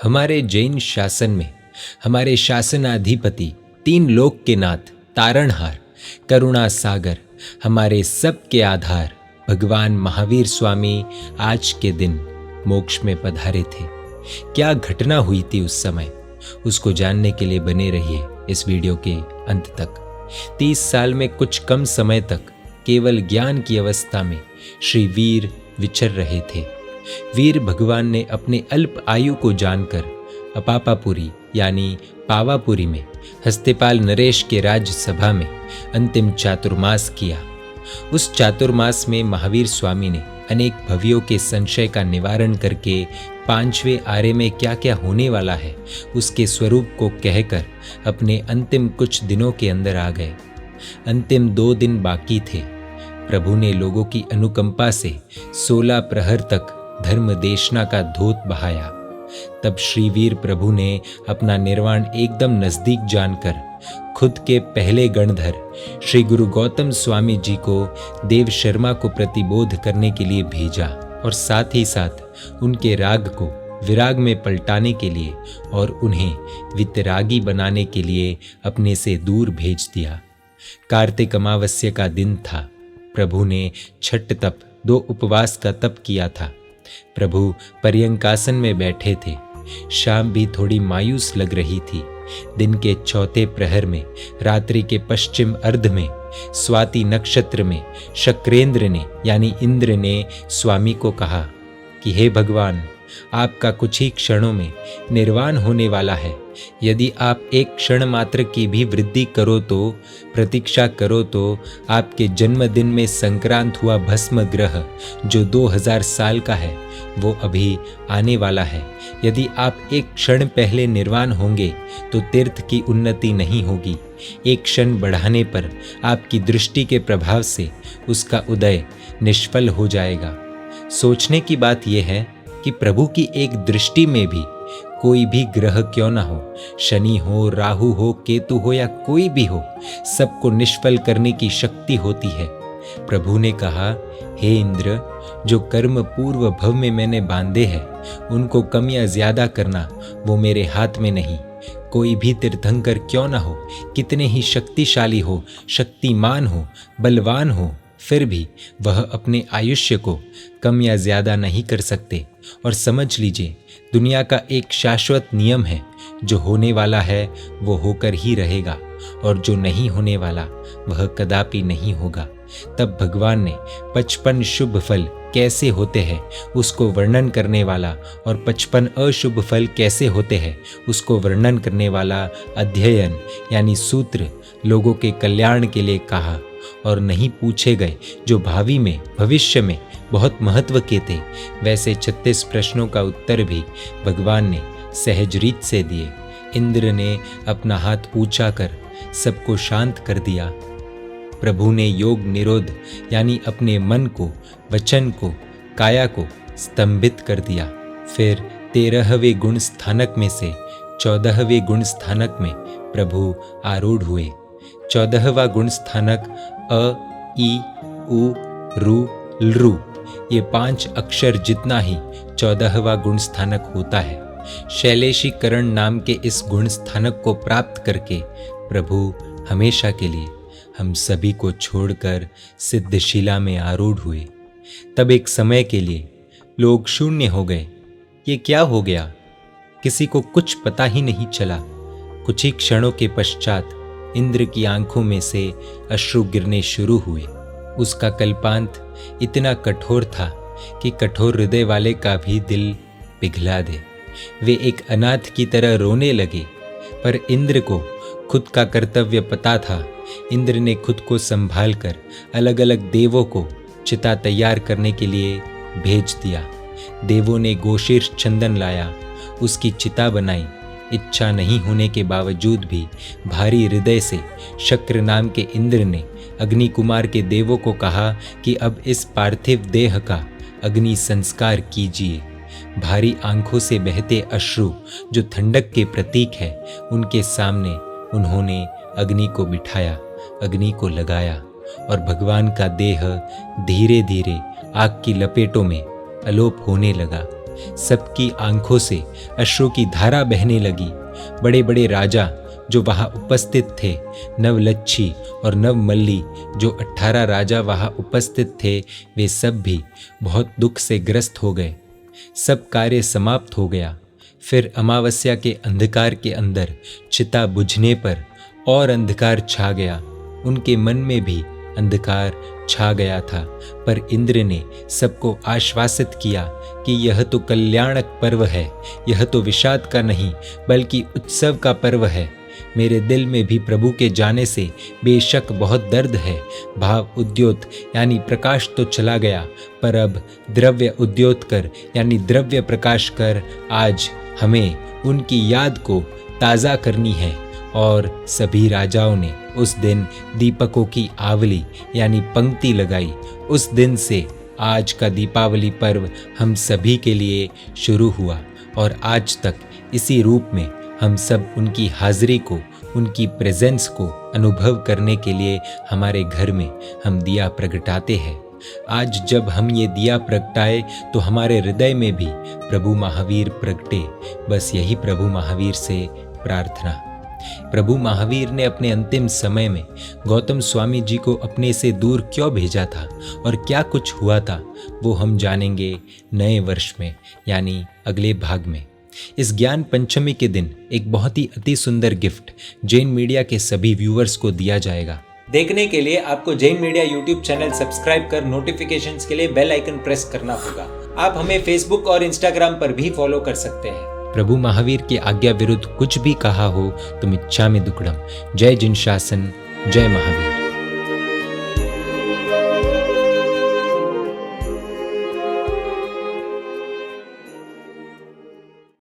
हमारे जैन शासन में हमारे शासनाधिपति, तीन लोक के नाथ, तारणहार, करुणा सागर, हमारे सब के आधार भगवान महावीर स्वामी आज के दिन मोक्ष में पधारे थे। क्या घटना हुई थी उस समय, उसको जानने के लिए बने रहिए इस वीडियो के अंत तक। 30 साल में कुछ कम समय तक केवल ज्ञान की अवस्था में श्री वीर विचर रहे थे। वीर भगवान ने अपने अल्प आयु को जानकर अपापापुरी यानी पावापुरी में हस्तिपाल नरेश के राज्यसभा में अंतिम चातुर्मास किया। उस चातुर्मास में महावीर स्वामी ने अनेक भवियों के संशय का निवारण करके 5वें आरे में क्या क्या होने वाला है उसके स्वरूप को कहकर अपने अंतिम कुछ दिनों के अंदर आ गए। अंतिम 2 दिन बाकी थे। प्रभु ने लोगों की अनुकंपा से 16 प्रहर तक धर्म देशना का धोत बहाया। तब श्रीवीर प्रभु ने अपना निर्वाण एकदम नजदीक जानकर खुद के पहले गणधर श्री गुरु गौतम स्वामी जी को देव शर्मा को प्रतिबोध करने के लिए भेजा और साथ ही साथ उनके राग को विराग में पलटाने के लिए और उन्हें वितरागी बनाने के लिए अपने से दूर भेज दिया। कार्तिक अमावस्या का दिन था। प्रभु ने छठ तप 2 उपवास का तप किया था। प्रभु पर्यंकासन में बैठे थे। शाम भी थोड़ी मायूस लग रही थी। दिन के चौथे प्रहर में, रात्रि के पश्चिम अर्ध में, स्वाति नक्षत्र में शक्रेंद्र ने यानी इंद्र ने स्वामी को कहा कि हे भगवान, आपका कुछ ही क्षणों में निर्वाण होने वाला है। यदि आप एक क्षण मात्र की भी वृद्धि करो तो, प्रतीक्षा करो तो आपके जन्मदिन में संक्रांत हुआ भस्म ग्रह जो 2000 साल का है वो अभी आने वाला है। यदि आप एक क्षण पहले निर्वाण होंगे तो तीर्थ की उन्नति नहीं होगी। एक क्षण बढ़ाने पर आपकी दृष्टि के प्रभाव से उसका उदय निष्फल हो जाएगा। सोचने की बात यह है कि प्रभु की एक दृष्टि में भी कोई भी ग्रह क्यों ना हो, शनि हो, राहु हो, केतु हो या कोई भी हो, सबको निष्फल करने की शक्ति होती है। प्रभु ने कहा, हे इंद्र, जो कर्म पूर्व भव में मैंने बांधे हैं उनको कम या ज्यादा करना वो मेरे हाथ में नहीं। कोई भी तीर्थंकर क्यों ना हो, कितने ही शक्तिशाली हो, शक्तिमान हो, बलवान हो, फिर भी वह अपने आयुष्य को कम या ज्यादा नहीं कर सकते। और समझ लीजिए, दुनिया का एक शाश्वत नियम है, जो होने वाला है वो होकर ही रहेगा और जो नहीं होने वाला वह कदापि नहीं होगा। तब भगवान ने 55 शुभ फल कैसे होते हैं उसको वर्णन करने वाला और 55 अशुभ फल कैसे होते हैं उसको वर्णन करने वाला अध्ययन यानी सूत्र लोगों के कल्याण के लिए कहा और नहीं पूछे गए जो भावी में, भविष्य में बहुत महत्व के थे। वैसे 36 प्रश्नों का उत्तर भी भगवान ने सहज रीत से दिए। इंद्र ने अपना हाथ ऊंचा कर सबको शांत कर दिया। प्रभु ने योग निरोध यानी अपने मन को, वचन को, काया को स्तंभित कर दिया। फिर 13वें गुण स्थानक में से 14वें गुण स्थानक में प्रभु आरूढ़ हुए। 14वां गुण स्थानक अ, ई, उ, रु, लृ ये 5 अक्षर जितना ही 14वां गुण स्थानक होता है। शैलेशीकरण नाम के इस गुण स्थानक को प्राप्त करके प्रभु हमेशा के लिए हम सभी को छोड़कर सिद्धशिला में आरूढ़ हुए। तब एक समय के लिए लोग शून्य हो गए। ये क्या हो गया, किसी को कुछ पता ही नहीं चला। कुछ ही क्षणों के पश्चात इंद्र की आंखों में से अश्रु गिरने शुरू हुए। उसका कल्पांत इतना कठोर था कि कठोर हृदय वाले का भी दिल पिघला दे। वे एक अनाथ की तरह रोने लगे, पर इंद्र को खुद का कर्तव्य पता था। इंद्र ने खुद को संभाल कर अलग अलग देवों को चिता तैयार करने के लिए भेज दिया। देवों ने गोशीर्ष चंदन लाया, उसकी चिता बनाई। इच्छा नहीं होने के बावजूद भी भारी हृदय से शक्र नाम के इंद्र ने अग्नि कुमार के देवों को कहा कि अब इस पार्थिव देह का अग्नि संस्कार कीजिए। भारी आंखों से बहते अश्रु जो ठंडक के प्रतीक है, उनके सामने उन्होंने अग्नि को बिठाया, अग्नि को लगाया और भगवान का देह धीरे धीरे आग की लपेटों में अलोप होने लगा। सबकी आंखों से अश्रु की धारा बहने लगी। बड़े बड़े राजा जो वहाँ उपस्थित थे, नवलच्छी और नवमल्ली जो 18 राजा वहाँ उपस्थित थे, वे सब भी बहुत दुख से ग्रस्त हो गए। सब कार्य समाप्त हो गया। फिर अमावस्या के अंधकार के अंदर चिता बुझने पर और अंधकार छा गया। उनके मन में भी अंधकार छा गया था, पर इंद्र ने सबको आश्वासित किया कि यह तो कल्याणक पर्व है, यह तो विषाद का नहीं बल्कि उत्सव का पर्व है। मेरे दिल में भी प्रभु के जाने से बेशक बहुत दर्द है। भाव उद्योत यानी प्रकाश तो चला गया, पर अब द्रव्य उद्योत कर यानी द्रव्य प्रकाश कर आज हमें उनकी याद को ताज़ा करनी है। और सभी राजाओं ने उस दिन दीपकों की आवली यानी पंक्ति लगाई। उस दिन से आज का दीपावली पर्व हम सभी के लिए शुरू हुआ और आज तक इसी रूप में हम सब उनकी हाजिरी को, उनकी प्रेजेंस को अनुभव करने के लिए हमारे घर में हम दिया प्रगटाते हैं। आज जब हम ये दिया प्रगटाए तो हमारे हृदय में भी प्रभु महावीर प्रगटे। बस यही प्रभु महावीर से प्रार्थना। प्रभु महावीर ने अपने अंतिम समय में गौतम स्वामी जी को अपने से दूर क्यों भेजा था और क्या कुछ हुआ था, वो हम जानेंगे नए वर्ष में यानी अगले भाग में। इस ज्ञान पंचमी के दिन एक बहुत ही अति सुंदर गिफ्ट जैन मीडिया के सभी व्यूअर्स को दिया जाएगा। देखने के लिए आपको Jain media YouTube channel subscribe कर नोटिफिकेशंस के लिए बेल आइकन प्रेस करना होगा। आप हमें फेसबुक और इंस्टाग्राम पर भी फॉलो कर सकते हैं। प्रभु महावीर की आज्ञा विरुद्ध कुछ भी कहा हो तो मिच्छामि दुक्कडम। जय जिन शासन, जय महावीर।